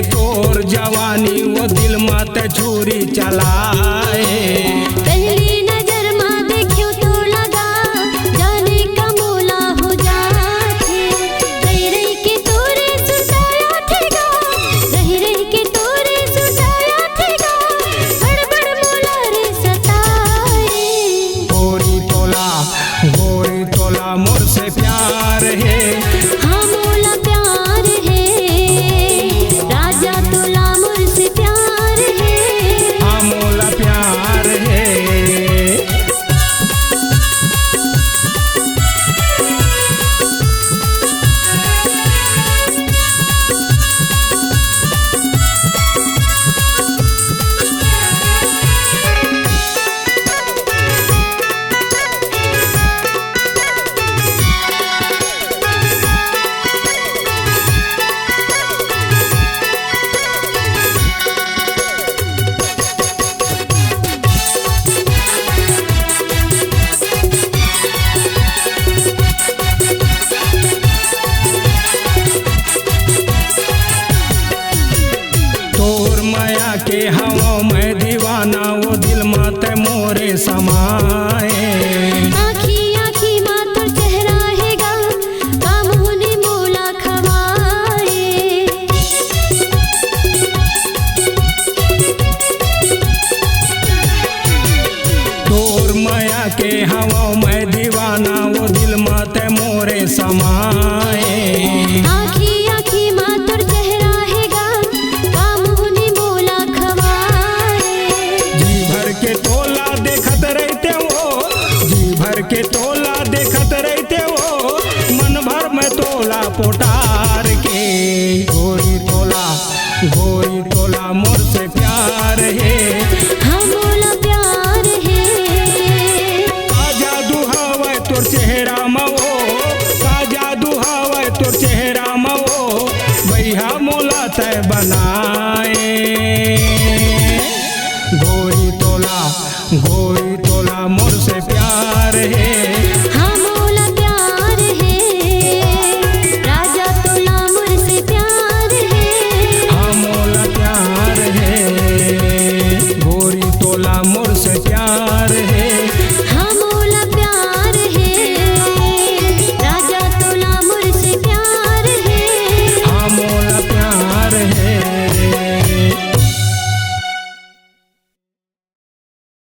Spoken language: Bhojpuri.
तोर जवानी वो दिल मत छुरी चलाए। पहली नजर में देखियो तो लगा जाने का मोला हो जाथे। रही रही के तोरे सुसाया थेगा, रही रही के तोरे सुसाया थेगा, बड़ मोला रे सताए। गोरी तोला मोर से प्यार है। हाँ मोला प्यार है, राजा तोला मोर से प्यार है। हाँ मोला प्यार है। तोर माया के हवा में दीवाना वो दिल मत मोरे समाए। आँखी आँखी में तोर चेहरा हैगा, काम होने मोला खवाए। तोर माया के हवा में दीवाना वो दिल मत मोरे समाए। आँखी आँखी में तोर चेहरा हैगा, काम होने मोला खवाए। जी भर के तोला देखत रहते हो, जी भर के तोला देखत रहते हो, मन भर में तोला पोटार के। गोरी तोला मोर से प्यार है। हाँ मोला प्यार है। का जादू हवै तोर चेहरा मवो, का जादू हवै तोर चेहरा मवो, भैया मोला तय बनाए। गोरी तोला मोर से प्यार है। हाँ मोला प्यार है, राजा तोला मोर से प्यार है। हाँ मोला प्यार है। गोरी तोला मोर से प्यार